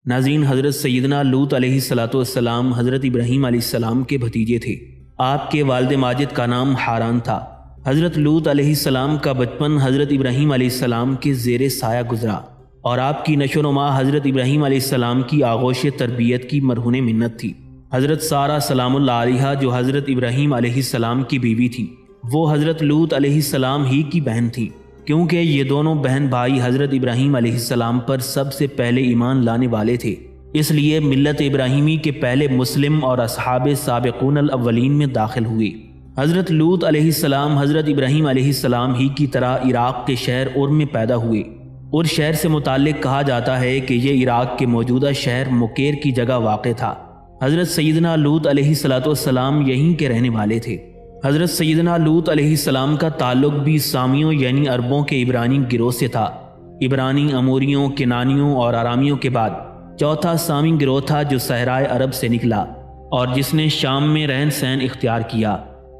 ناظرین، حضرت سیدنا لوط علیہ السلام حضرت ابراہیم علیہ السلام کے بھتیجے تھے۔ آپ کے والد ماجد کا نام حاران تھا۔ حضرت لوط علیہ السلام کا بچپن حضرت ابراہیم علیہ السلام کے زیر سایہ گزرا، اور آپ کی نشو و نما حضرت ابراہیم علیہ السلام کی آغوش تربیت کی مرہون منت تھی۔ حضرت سارہ سلام اللہ علیہا جو حضرت ابراہیم علیہ السلام کی بیوی تھی، وہ حضرت لوط علیہ السلام ہی کی بہن تھی، کیونکہ یہ دونوں بہن بھائی حضرت ابراہیم علیہ السلام پر سب سے پہلے ایمان لانے والے تھے۔ اس لیے ملت ابراہیمی کے پہلے مسلم اور اصحاب سابقون الاولین میں داخل ہوئے۔ حضرت لوط علیہ السلام حضرت ابراہیم علیہ السلام ہی کی طرح عراق کے شہر ار میں پیدا ہوئے۔ اور شہر سے متعلق کہا جاتا ہے کہ یہ عراق کے موجودہ شہر مکیر کی جگہ واقع تھا۔ حضرت سیدنا لوط علیہ السلام یہیں کے رہنے والے تھے۔ حضرت سیدنا لوط علیہ السلام کا تعلق بھی سامیوں یعنی عربوں کے عبرانی گروہ سے تھا۔ عبرانی، اموریوں، کنانیوں اور آرامیوں کے بعد چوتھا سامی گروہ تھا جو صحرائے عرب سے نکلا اور جس نے شام میں رہن سہن اختیار کیا۔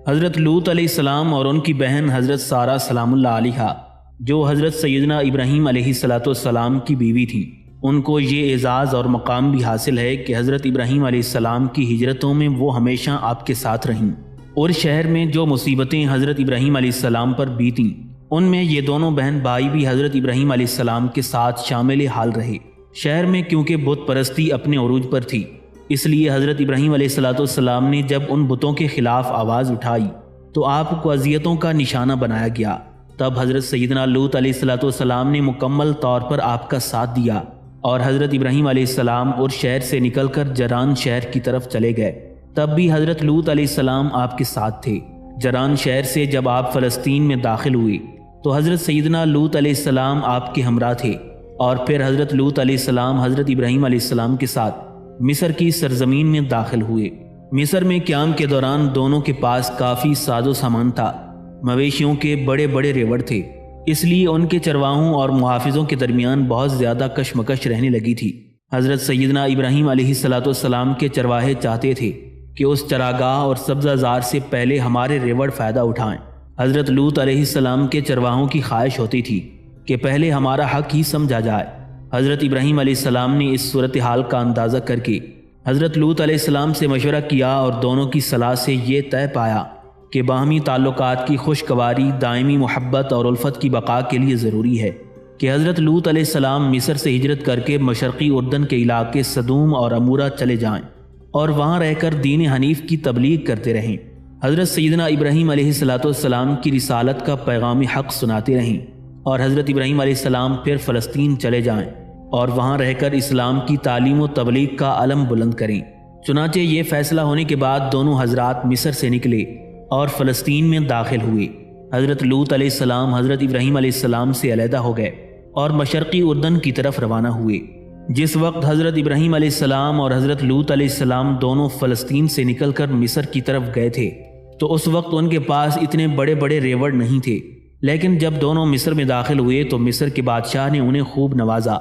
حضرت لوط علیہ السلام اور ان کی بہن حضرت سارہ سلام اللہ علیہا جو حضرت سیدنا ابراہیم علیہ السلام کی بیوی تھی، ان کو یہ اعزاز اور مقام بھی حاصل ہے کہ حضرت ابراہیم علیہ السلام کی ہجرتوں میں وہ ہمیشہ آپ کے ساتھ رہیں، اور شہر میں جو مصیبتیں حضرت ابراہیم علیہ السلام پر بیتیں ان میں یہ دونوں بہن بھائی بھی حضرت ابراہیم علیہ السلام کے ساتھ شامل حال رہے۔ شہر میں کیونکہ بت پرستی اپنے عروج پر تھی، اس لیے حضرت ابراہیم علیہ السلام نے جب ان بتوں کے خلاف آواز اٹھائی تو آپ کو اذیتوں کا نشانہ بنایا گیا۔ تب حضرت سیدنا لوط علیہ السلام نے مکمل طور پر آپ کا ساتھ دیا اور حضرت ابراہیم علیہ السلام اور شہر سے نکل کر جران شہر کی طرف چلے گئے۔ تب بھی حضرت لوط علیہ السلام آپ کے ساتھ تھے۔ جران شہر سے جب آپ فلسطین میں داخل ہوئے تو حضرت سیدنا لوط علیہ السلام آپ کے ہمراہ تھے، اور پھر حضرت لوط علیہ السلام حضرت ابراہیم علیہ السلام کے ساتھ مصر کی سرزمین میں داخل ہوئے۔ مصر میں قیام کے دوران دونوں کے پاس کافی ساز و سامان تھا۔ مویشیوں کے بڑے بڑے ریوڑ تھے، اس لیے ان کے چرواہوں اور محافظوں کے درمیان بہت زیادہ کشمکش رہنے لگی تھی۔ حضرت سیدنا ابراہیم علیہ السلام کے چرواہے چاہتے تھے کہ اس چراگاہ اور سبزہ زار سے پہلے ہمارے ریوڑ فائدہ اٹھائیں۔ حضرت لوط علیہ السلام کے چرواہوں کی خواہش ہوتی تھی کہ پہلے ہمارا حق ہی سمجھا جائے۔ حضرت ابراہیم علیہ السلام نے اس صورتحال کا اندازہ کر کے حضرت لوط علیہ السلام سے مشورہ کیا اور دونوں کی صلاح سے یہ طے پایا کہ باہمی تعلقات کی خوشگواری، دائمی محبت اور الفت کی بقا کے لیے ضروری ہے کہ حضرت لوط علیہ السلام مصر سے ہجرت کر کے مشرقی اردن کے علاقے سدوم اور امورہ چلے جائیں اور وہاں رہ کر دین حنیف کی تبلیغ کرتے رہیں۔ حضرت سیدنا ابراہیم علیہ السلام کی رسالت کا پیغام حق سناتے رہیں، اور حضرت ابراہیم علیہ السلام پھر فلسطین چلے جائیں اور وہاں رہ کر اسلام کی تعلیم و تبلیغ کا علم بلند کریں۔ چنانچہ یہ فیصلہ ہونے کے بعد دونوں حضرات مصر سے نکلے اور فلسطین میں داخل ہوئے۔ حضرت لوط علیہ السلام حضرت ابراہیم علیہ السلام سے علیحدہ ہو گئے اور مشرقی اردن کی طرف روانہ ہوئے۔ جس وقت حضرت ابراہیم علیہ السلام اور حضرت لوط علیہ السلام دونوں فلسطین سے نکل کر مصر کی طرف گئے تھے تو اس وقت ان کے پاس اتنے بڑے بڑے ریوڑ نہیں تھے، لیکن جب دونوں مصر میں داخل ہوئے تو مصر کے بادشاہ نے انہیں خوب نوازا۔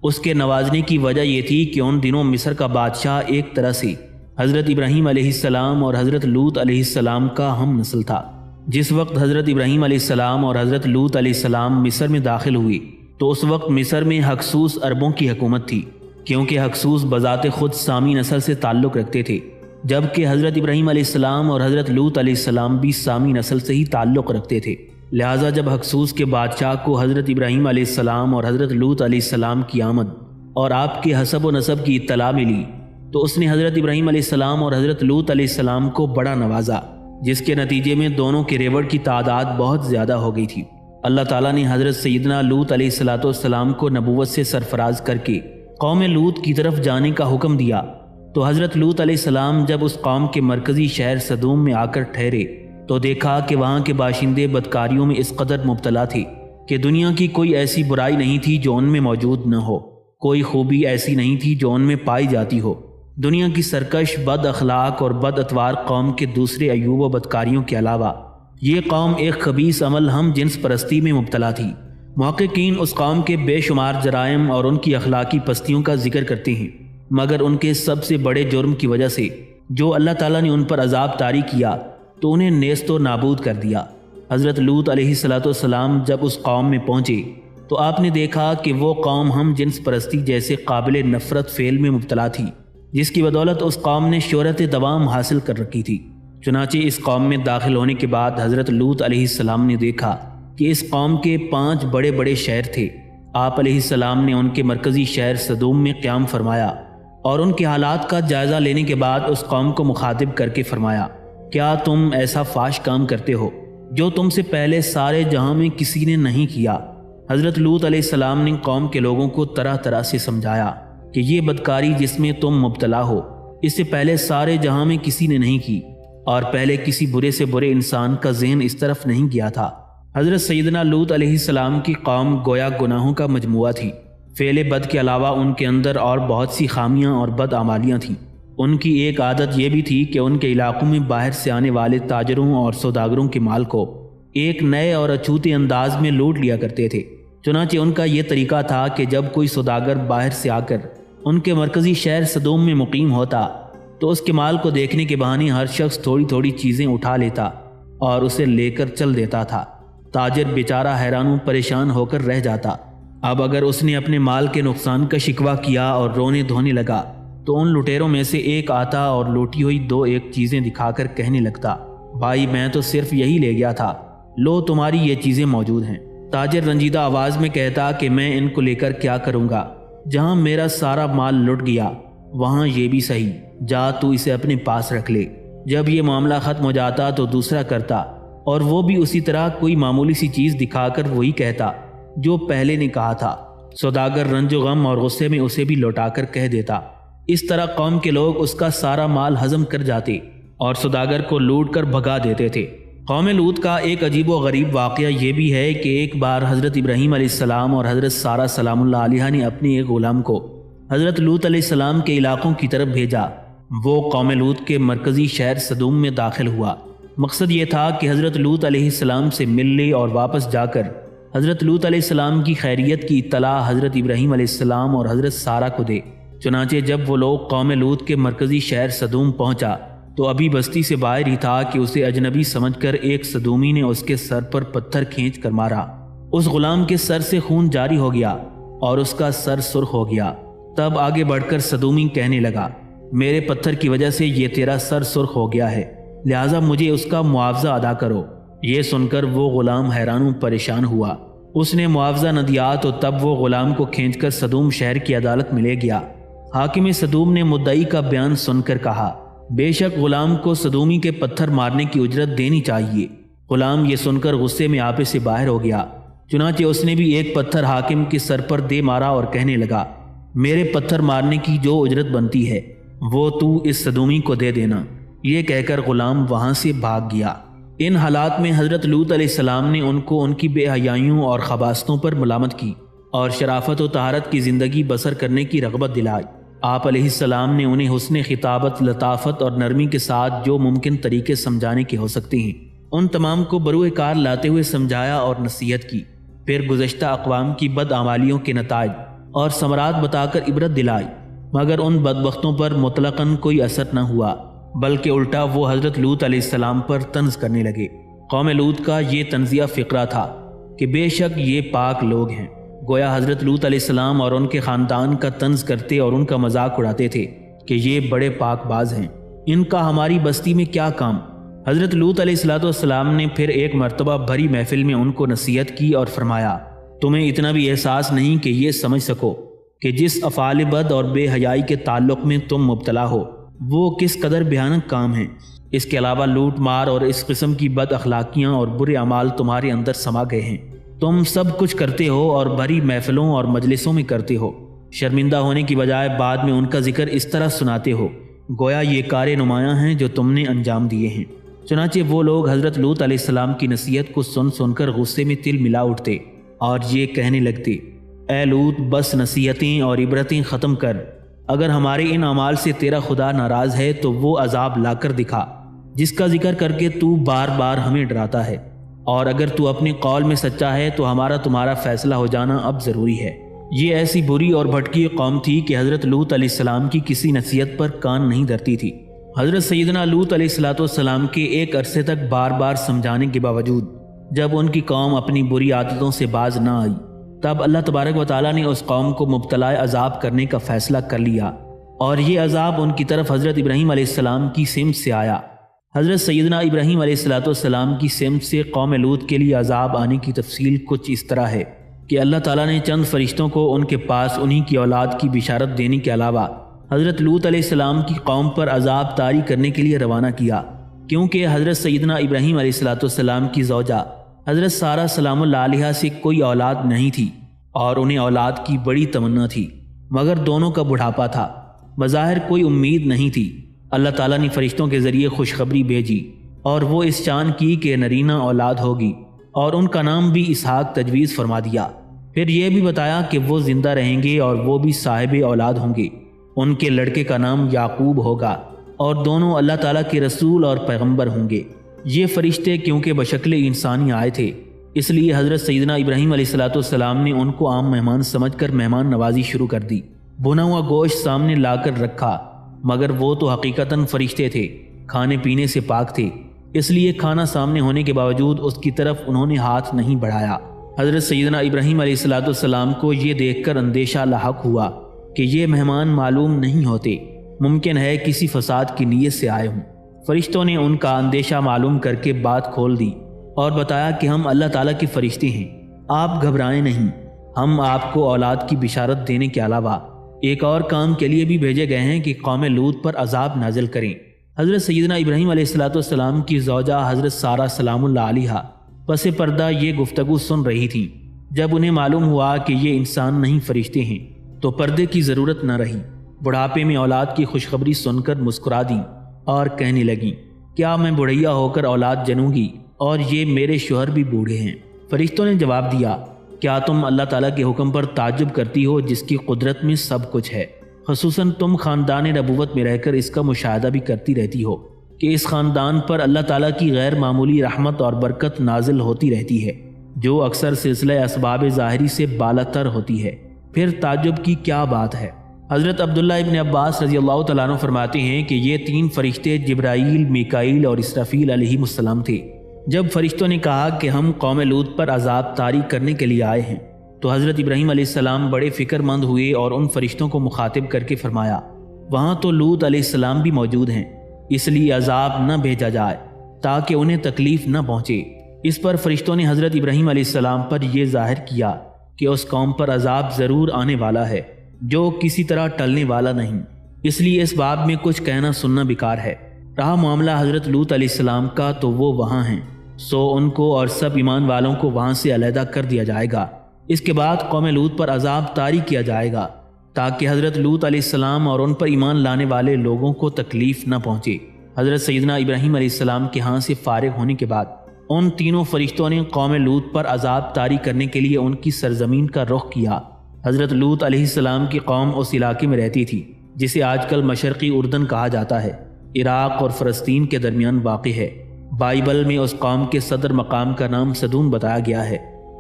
اس کے نوازنے کی وجہ یہ تھی کہ ان دنوں مصر کا بادشاہ ایک طرح سے حضرت ابراہیم علیہ السلام اور حضرت لوط علیہ السلام کا ہم نسل تھا۔ جس وقت حضرت ابراہیم علیہ السلام اور حضرت لوط علیہ السلام مصر میں داخل ہوئے تو اس وقت مصر میں ہکسوس عربوں کی حکومت تھی، کیونکہ ہکسوس بذات خود سامی نسل سے تعلق رکھتے تھے، جبکہ حضرت ابراہیم علیہ السلام اور حضرت لوط علیہ السلام بھی سامی نسل سے ہی تعلق رکھتے تھے۔ لہٰذا جب ہکسوس کے بادشاہ کو حضرت ابراہیم علیہ السلام اور حضرت لوط علیہ السلام کی آمد اور آپ کے حسب و نسب کی اطلاع ملی تو اس نے حضرت ابراہیم علیہ السلام اور حضرت لوط علیہ السلام کو بڑا نوازا، جس کے نتیجے میں دونوں کے ریوڑ کی تعداد بہت زیادہ ہو گئی تھی۔ اللہ تعالیٰ نے حضرت سیدنا لوط علیہ السلام کو نبوت سے سرفراز کر کے قوم لوط کی طرف جانے کا حکم دیا، تو حضرت لوط علیہ السلام جب اس قوم کے مرکزی شہر سدوم میں آ کر ٹھہرے تو دیکھا کہ وہاں کے باشندے بدکاریوں میں اس قدر مبتلا تھے کہ دنیا کی کوئی ایسی برائی نہیں تھی جو ان میں موجود نہ ہو، کوئی خوبی ایسی نہیں تھی جو ان میں پائی جاتی ہو۔ دنیا کی سرکش، بد اخلاق اور بد اتوار قوم کے دوسرے عیوب و بدکاریوں کے علاوہ یہ قوم ایک خبیث عمل ہم جنس پرستی میں مبتلا تھی۔ محققین اس قوم کے بے شمار جرائم اور ان کی اخلاقی پستیوں کا ذکر کرتے ہیں، مگر ان کے سب سے بڑے جرم کی وجہ سے جو اللہ تعالیٰ نے ان پر عذاب طاری کیا تو انہیں نیست و نابود کر دیا۔ حضرت لوط علیہ السلام جب اس قوم میں پہنچے تو آپ نے دیکھا کہ وہ قوم ہم جنس پرستی جیسے قابل نفرت فعل میں مبتلا تھی، جس کی بدولت اس قوم نے شہرت دوام حاصل کر رکھی تھی۔ چنانچہ اس قوم میں داخل ہونے کے بعد حضرت لوط علیہ السلام نے دیکھا کہ اس قوم کے 5 بڑے بڑے شہر تھے۔ آپ علیہ السلام نے ان کے مرکزی شہر صدوم میں قیام فرمایا اور ان کے حالات کا جائزہ لینے کے بعد اس قوم کو مخاطب کر کے فرمایا، کیا تم ایسا فاش کام کرتے ہو جو تم سے پہلے سارے جہاں میں کسی نے نہیں کیا؟ حضرت لوط علیہ السلام نے قوم کے لوگوں کو طرح طرح سے سمجھایا کہ یہ بدکاری جس میں تم مبتلا ہو اس سے پہلے سارے جہاں میں کسی نے نہیں کی، اور پہلے کسی برے سے برے انسان کا ذہن اس طرف نہیں گیا تھا۔ حضرت سیدنا لوط علیہ السلام کی قوم گویا گناہوں کا مجموعہ تھی۔ فعل بد کے علاوہ ان کے اندر اور بہت سی خامیاں اور بد اعمالیاں تھیں۔ ان کی ایک عادت یہ بھی تھی کہ ان کے علاقوں میں باہر سے آنے والے تاجروں اور سوداگروں کے مال کو ایک نئے اور اچھوتے انداز میں لوٹ لیا کرتے تھے۔ چنانچہ ان کا یہ طریقہ تھا کہ جب کوئی سوداگر باہر سے آ کر ان کے مرکزی شہر صدوم میں مقیم ہوتا تو اس کے مال کو دیکھنے کے بہانے ہر شخص تھوڑی تھوڑی چیزیں اٹھا لیتا اور اسے لے کر چل دیتا تھا۔ تاجر بیچارہ حیران و پریشان ہو کر رہ جاتا۔ اب اگر اس نے اپنے مال کے نقصان کا شکوہ کیا اور رونے دھونے لگا تو ان لٹیروں میں سے ایک آتا اور لوٹی ہوئی 2-1 چیزیں دکھا کر کہنے لگتا، بھائی میں تو صرف یہی لے گیا تھا، لو تمہاری یہ چیزیں موجود ہیں۔ تاجر رنجیدہ آواز میں کہتا کہ میں ان کو لے کر کیا کروں گا، جہاں میرا سارا مال لٹ گیا وہاں یہ بھی صحیح، جا تو اسے اپنے پاس رکھ لے۔ جب یہ معاملہ ختم ہو جاتا تو دوسرا کرتا اور وہ بھی اسی طرح کوئی معمولی سی چیز دکھا کر وہی کہتا جو پہلے نے کہا تھا۔ سوداگر رنج و غم اور غصے میں اسے بھی لوٹا کر کہہ دیتا۔ اس طرح قوم کے لوگ اس کا سارا مال ہضم کر جاتے اور سوداگر کو لوٹ کر بھگا دیتے تھے۔ قوم لوط کا ایک عجیب و غریب واقعہ یہ بھی ہے کہ ایک بار حضرت ابراہیم علیہ السلام اور حضرت سارہ سلام اللہ علیہ نے اپنے ایک غلام کو حضرت لوط علیہ السلام کے علاقوں کی طرف بھیجا۔ وہ قوم لوط کے مرکزی شہر صدوم میں داخل ہوا۔ مقصد یہ تھا کہ حضرت لوط علیہ السلام سے مل لے اور واپس جا کر حضرت لوط علیہ السلام کی خیریت کی اطلاع حضرت ابراہیم علیہ السلام اور حضرت سارہ کو دے۔ چنانچہ جب وہ لوگ قوم لوط کے مرکزی شہر صدوم پہنچا تو ابھی بستی سے باہر ہی تھا کہ اسے اجنبی سمجھ کر ایک صدومی نے اس کے سر پر پتھر کھینچ کر مارا۔ اس غلام کے سر سے خون جاری ہو گیا اور اس کا سر سرخ ہو گیا۔ تب آگے بڑھ کر صدومی کہنے لگا، میرے پتھر کی وجہ سے یہ تیرا سر سرخ ہو گیا ہے، لہٰذا مجھے اس کا معاوضہ ادا کرو۔ یہ سن کر وہ غلام حیران و پریشان ہوا۔ اس نے معاوضہ نہ دیا تو تب وہ غلام کو کھینچ کر صدوم شہر کی عدالت میں لے گیا۔ حاکم صدوم نے مدعی کا بیان سن کر کہا، بے شک غلام کو صدومی کے پتھر مارنے کی اجرت دینی چاہیے۔ غلام یہ سن کر غصے میں آپے سے باہر ہو گیا۔ چنانچہ اس نے بھی ایک پتھر حاکم کے سر پر دے مارا اور کہنے لگا، میرے پتھر مارنے کی جو اجرت بنتی ہے وہ تو اس صدومی کو دے دینا۔ یہ کہہ کر غلام وہاں سے بھاگ گیا۔ ان حالات میں حضرت لوط علیہ السلام نے ان کو ان کی بے حیائیوں اور خباثتوں پر ملامت کی اور شرافت و طہارت کی زندگی بسر کرنے کی رغبت دلائی۔ آپ علیہ السلام نے انہیں حسن خطابت، لطافت اور نرمی کے ساتھ جو ممکن طریقے سمجھانے کے ہو سکتے ہیں ان تمام کو بروئے کار لاتے ہوئے سمجھایا اور نصیحت کی۔ پھر گزشتہ اقوام کی بد اعمالیوں کے نتائج اور ثمرات بتا کر عبرت دلائی، مگر ان بدبختوں پر مطلقاً کوئی اثر نہ ہوا، بلکہ الٹا وہ حضرت لوط علیہ السلام پر طنز کرنے لگے۔ قوم لوط کا یہ طنزیہ فقرہ تھا کہ بے شک یہ پاک لوگ ہیں، گویا حضرت لوط علیہ السلام اور ان کے خاندان کا طنز کرتے اور ان کا مذاق اڑاتے تھے کہ یہ بڑے پاک باز ہیں، ان کا ہماری بستی میں کیا کام۔ حضرت لوط علیہ السلام نے پھر ایک مرتبہ بھری محفل میں ان کو نصیحت کی اور فرمایا، تمہیں اتنا بھی احساس نہیں کہ یہ سمجھ سکو کہ جس افعال بد اور بے حیائی کے تعلق میں تم مبتلا ہو وہ کس قدر بھیانک کام ہیں۔ اس کے علاوہ لوٹ مار اور اس قسم کی بد اخلاقیاں اور برے اعمال تمہارے اندر سما گئے ہیں۔ تم سب کچھ کرتے ہو اور بھری محفلوں اور مجلسوں میں کرتے ہو، شرمندہ ہونے کی بجائے بعد میں ان کا ذکر اس طرح سناتے ہو گویا یہ کار نمایاں ہیں جو تم نے انجام دیے ہیں۔ چنانچہ وہ لوگ حضرت لوط علیہ السلام کی نصیحت کو سن سن کر غصے میں تل ملا اٹھتے اور یہ کہنے لگتے، اے لوط بس نصیحتیں اور عبرتیں ختم کر، اگر ہمارے ان اعمال سے تیرا خدا ناراض ہے تو وہ عذاب لا کر دکھا جس کا ذکر کر کے تو بار بار ہمیں ڈراتا ہے، اور اگر تو اپنے قول میں سچا ہے تو ہمارا تمہارا فیصلہ ہو جانا اب ضروری ہے۔ یہ ایسی بری اور بھٹکی قوم تھی کہ حضرت لوط علیہ السلام کی کسی نصیحت پر کان نہیں دھرتی تھی۔ حضرت سیدنا لوط علیہ السلام کے ایک عرصے تک بار بار سمجھانے کے باوجود جب ان کی قوم اپنی بری عادتوں سے باز نہ آئی تب اللہ تبارک و تعالیٰ نے اس قوم کو مبتلا عذاب کرنے کا فیصلہ کر لیا، اور یہ عذاب ان کی طرف حضرت ابراہیم علیہ السلام کی سمت سے آیا۔ حضرت سیدنا ابراہیم علیہ السلام کی سمت سے قوم لوط کے لیے عذاب آنے کی تفصیل کچھ اس طرح ہے کہ اللہ تعالیٰ نے چند فرشتوں کو ان کے پاس انہی کی اولاد کی بشارت دینے کے علاوہ حضرت لوط علیہ السلام کی قوم پر عذاب طاری کرنے کے لیے روانہ کیا، کیونکہ حضرت سیدنا ابراہیم علیہ السلام کی زوجہ حضرت سارہ سلام اللہ علیہا سے کوئی اولاد نہیں تھی، اور انہیں اولاد کی بڑی تمنا تھی، مگر دونوں کا بڑھاپا تھا، بظاہر کوئی امید نہیں تھی۔ اللہ تعالیٰ نے فرشتوں کے ذریعے خوشخبری بھیجی، اور وہ اس شان کی کہ نرینہ اولاد ہوگی، اور ان کا نام بھی اسحاق تجویز فرما دیا۔ پھر یہ بھی بتایا کہ وہ زندہ رہیں گے اور وہ بھی صاحب اولاد ہوں گے، ان کے لڑکے کا نام یعقوب ہوگا، اور دونوں اللہ تعالیٰ کے رسول اور پیغمبر ہوں گے۔ یہ فرشتے کیونکہ بشکل انسانی آئے تھے، اس لیے حضرت سیدنا ابراہیم علیہ السلام نے ان کو عام مہمان سمجھ کر مہمان نوازی شروع کر دی۔ بھنا ہوا گوشت سامنے لا کر رکھا، مگر وہ تو حقیقتاً فرشتے تھے، کھانے پینے سے پاک تھے، اس لیے کھانا سامنے ہونے کے باوجود اس کی طرف انہوں نے ہاتھ نہیں بڑھایا۔ حضرت سیدنا ابراہیم علیہ السلام کو یہ دیکھ کر اندیشہ لاحق ہوا کہ یہ مہمان معلوم نہیں ہوتے، ممکن ہے کسی فساد کی نیت سے آئے ہوں۔ فرشتوں نے ان کا اندیشہ معلوم کر کے بات کھول دی اور بتایا کہ ہم اللہ تعالیٰ کے فرشتے ہیں، آپ گھبرائیں نہیں، ہم آپ کو اولاد کی بشارت دینے کے علاوہ ایک اور کام کے لیے بھی بھیجے گئے ہیں کہ قوم لوط پر عذاب نازل کریں۔ حضرت سیدنا ابراہیم علیہ السلام کی زوجہ حضرت سارہ سلام اللہ علیہا پس پردہ یہ گفتگو سن رہی تھی۔ جب انہیں معلوم ہوا کہ یہ انسان نہیں فرشتے ہیں تو پردے کی ضرورت نہ رہی، بڑھاپے میں اولاد کی خوشخبری سن کر مسکرا دیں اور کہنے لگیں، کیا میں بڑھیا ہو کر اولاد جنوں گی، اور یہ میرے شوہر بھی بوڑھے ہیں؟ فرشتوں نے جواب دیا، کیا تم اللہ تعالیٰ کے حکم پر تعجب کرتی ہو جس کی قدرت میں سب کچھ ہے؟ خصوصاً تم خاندان نبوت میں رہ کر اس کا مشاہدہ بھی کرتی رہتی ہو کہ اس خاندان پر اللہ تعالیٰ کی غیر معمولی رحمت اور برکت نازل ہوتی رہتی ہے، جو اکثر سلسلہ اسباب ظاہری سے بالاتر ہوتی ہے، پھر تعجب کی کیا بات ہے؟ حضرت عبداللہ ابن عباس رضی اللہ تعالیٰ عنہ فرماتے ہیں کہ یہ تین فرشتے جبرائیل، میکائیل اور اسرافیل علیہ السلام تھے۔ جب فرشتوں نے کہا کہ ہم قوم لوط پر عذاب طاری کرنے کے لیے آئے ہیں تو حضرت ابراہیم علیہ السلام بڑے فکر مند ہوئے اور ان فرشتوں کو مخاطب کر کے فرمایا، وہاں تو لوط علیہ السلام بھی موجود ہیں، اس لیے عذاب نہ بھیجا جائے تاکہ انہیں تکلیف نہ پہنچے۔ اس پر فرشتوں نے حضرت ابراہیم علیہ السلام پر یہ ظاہر کیا کہ اس قوم پر عذاب ضرور آنے والا ہے جو کسی طرح ٹلنے والا نہیں، اس لیے اس باب میں کچھ کہنا سننا بیکار ہے۔ رہا معاملہ حضرت لوط علیہ السلام کا تو وہ وہاں ہیں، سو ان کو اور سب ایمان والوں کو وہاں سے علیحدہ کر دیا جائے گا۔ اس کے بعد قوم لوط پر عذاب طاری کیا جائے گا تاکہ حضرت لوط علیہ السلام اور ان پر ایمان لانے والے لوگوں کو تکلیف نہ پہنچے۔ حضرت سیدنا ابراہیم علیہ السلام کے ہاں سے فارغ ہونے کے بعد ان تینوں فرشتوں نے قوم لوط پر عذاب طاری کرنے کے لیے ان کی سرزمین کا رخ کیا۔ حضرت لوط علیہ السلام کی قوم اس علاقے میں رہتی تھی جسے آج کل مشرقی اردن کہا جاتا ہے، عراق اور فلسطین کے درمیان واقع ہے۔ بائبل میں اس قوم کے صدر مقام کا نام سدوم بتایا گیا ہے،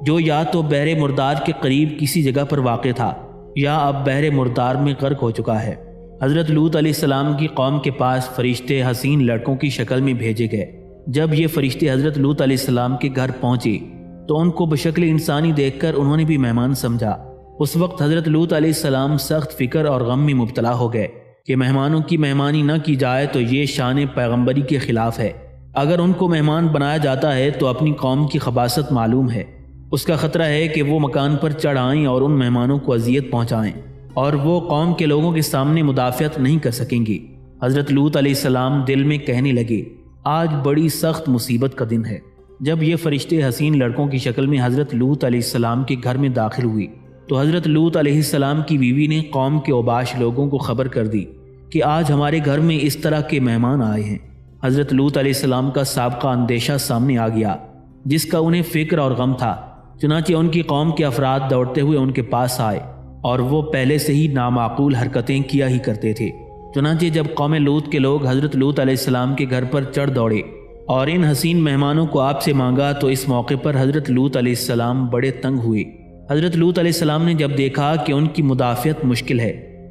جو یا تو بحر مردار کے قریب کسی جگہ پر واقع تھا یا اب بحر مردار میں غرق ہو چکا ہے۔ حضرت لوط علیہ السلام کی قوم کے پاس فرشتے حسین لڑکوں کی شکل میں بھیجے گئے۔ جب یہ فرشتے حضرت لوط علیہ السلام کے گھر پہنچے تو ان کو بشکل انسانی دیکھ کر انہوں نے بھی مہمان سمجھا۔ اس وقت حضرت لوط علیہ السلام سخت فکر اور غم میں مبتلا ہو گئے کہ مہمانوں کی مہمانی نہ کی جائے تو یہ شان پیغمبری کے خلاف ہے۔ اگر ان کو مہمان بنایا جاتا ہے تو اپنی قوم کی خباثت معلوم ہے، اس کا خطرہ ہے کہ وہ مکان پر چڑھ آئیں اور ان مہمانوں کو اذیت پہنچائیں، اور وہ قوم کے لوگوں کے سامنے مدافعت نہیں کر سکیں گے۔ حضرت لوط علیہ السلام دل میں کہنے لگے، آج بڑی سخت مصیبت کا دن ہے۔ جب یہ فرشتے حسین لڑکوں کی شکل میں حضرت لوط علیہ السلام کے گھر میں داخل ہوئے تو حضرت لوط علیہ السلام کی بیوی نے قوم کے اوباش لوگوں کو خبر کر دی کہ آج ہمارے گھر میں اس طرح کے مہمان آئے ہیں۔ حضرت لوط علیہ السلام کا سابقہ اندیشہ سامنے آ گیا جس کا انہیں فکر اور غم تھا، چنانچہ ان کی قوم کے افراد دوڑتے ہوئے ان کے پاس آئے، اور وہ پہلے سے ہی نامعقول حرکتیں کیا ہی کرتے تھے۔ چنانچہ جب قوم لوط کے لوگ حضرت لوط علیہ السلام کے گھر پر چڑھ دوڑے اور ان حسین مہمانوں کو آپ سے مانگا تو اس موقع پر حضرت لوط علیہ السلام بڑے تنگ ہوئے۔ حضرت لوط علیہ السلام نے جب دیکھا کہ ان کی مدافعت مشکل ہے،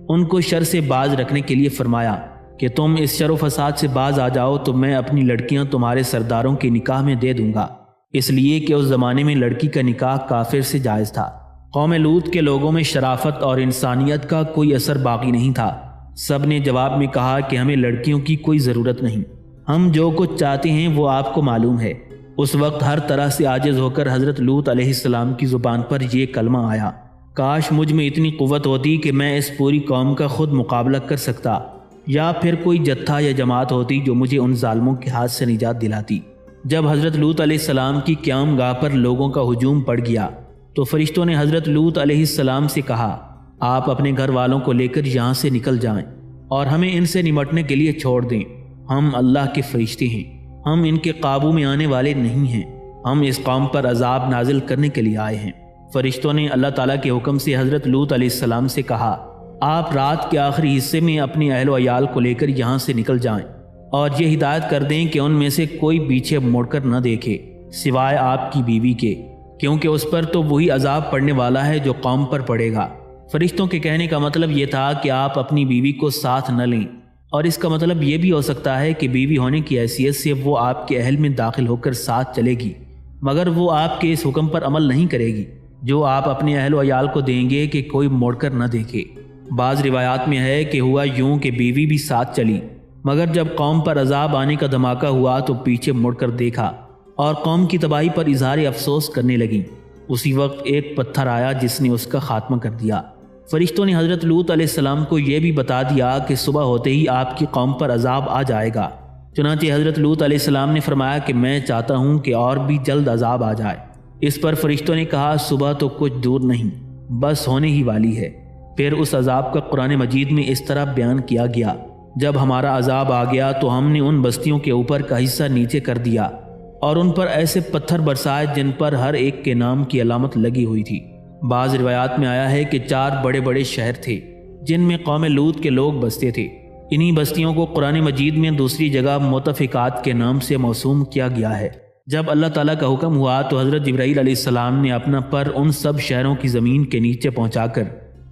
ان کو شر سے باز رکھنے کے لیے فرمایا کہ تم اس شر و فساد سے باز آ جاؤ تو میں اپنی لڑکیاں تمہارے سرداروں کے نکاح میں دے دوں گا، اس لیے کہ اس زمانے میں لڑکی کا نکاح کافر سے جائز تھا۔ قوم لوط کے لوگوں میں شرافت اور انسانیت کا کوئی اثر باقی نہیں تھا۔ سب نے جواب میں کہا کہ ہمیں لڑکیوں کی کوئی ضرورت نہیں، ہم جو کچھ چاہتے ہیں وہ آپ کو معلوم ہے۔ اس وقت ہر طرح سے عاجز ہو کر حضرت لوط علیہ السلام کی زبان پر یہ کلمہ آیا، کاش مجھ میں اتنی قوت ہوتی کہ میں اس پوری قوم کا خود مقابلہ کر سکتا، یا پھر کوئی جتھا یا جماعت ہوتی جو مجھے ان ظالموں کے ہاتھ سے نجات دلاتی۔ جب حضرت لوط علیہ السلام کی قیام گاہ پر لوگوں کا ہجوم پڑ گیا تو فرشتوں نے حضرت لوط علیہ السلام سے کہا، آپ اپنے گھر والوں کو لے کر یہاں سے نکل جائیں اور ہمیں ان سے نمٹنے کے لیے چھوڑ دیں۔ ہم اللہ کے فرشتے ہیں، ہم ان کے قابو میں آنے والے نہیں ہیں، ہم اس قوم پر عذاب نازل کرنے کے لیے آئے ہیں۔ فرشتوں نے اللہ تعالیٰ کے حکم سے حضرت لوط علیہ السلام سے کہا، آپ رات کے آخری حصے میں اپنے اہل و عیال کو لے کر یہاں سے نکل جائیں اور یہ ہدایت کر دیں کہ ان میں سے کوئی پیچھے مڑ کر نہ دیکھے سوائے آپ کی بیوی کے، کیونکہ اس پر تو وہی عذاب پڑنے والا ہے جو قوم پر پڑے گا۔ فرشتوں کے کہنے کا مطلب یہ تھا کہ آپ اپنی بیوی کو ساتھ نہ لیں، اور اس کا مطلب یہ بھی ہو سکتا ہے کہ بیوی ہونے کی حیثیت سے وہ آپ کے اہل میں داخل ہو کر ساتھ چلے گی، مگر وہ آپ کے اس حکم پر عمل نہیں کرے گی جو آپ اپنے اہل و عیال کو دیں گے کہ کوئی موڑ کر نہ دیکھے۔ بعض روایات میں ہے کہ ہوا یوں کہ بیوی بھی ساتھ چلی، مگر جب قوم پر عذاب آنے کا دھماکہ ہوا تو پیچھے مڑ کر دیکھا اور قوم کی تباہی پر اظہار افسوس کرنے لگی۔ اسی وقت ایک پتھر آیا جس نے اس کا خاتمہ کر دیا۔ فرشتوں نے حضرت لوط علیہ السلام کو یہ بھی بتا دیا کہ صبح ہوتے ہی آپ کی قوم پر عذاب آ جائے گا۔ چنانچہ حضرت لوط علیہ السلام نے فرمایا کہ میں چاہتا ہوں کہ اور بھی جلد عذاب آ جائے۔ اس پر فرشتوں نے کہا، صبح تو کچھ دور نہیں، بس ہونے ہی والی ہے۔ پھر اس عذاب کا قرآن مجید میں اس طرح بیان کیا گیا، جب ہمارا عذاب آ گیا تو ہم نے ان بستیوں کے اوپر کا حصہ نیچے کر دیا اور ان پر ایسے پتھر برسائے جن پر ہر ایک کے نام کی علامت لگی ہوئی تھی۔ بعض روایات میں آیا ہے کہ 4 بڑے بڑے شہر تھے جن میں قوم لوط کے لوگ بستے تھے۔ انہی بستیوں کو قرآن مجید میں دوسری جگہ متفقات کے نام سے موسوم کیا گیا ہے۔ جب اللہ تعالیٰ کا حکم ہوا تو حضرت جبرائیل علیہ السلام نے اپنا پر ان سب شہروں کی زمین کے نیچے پہنچا کر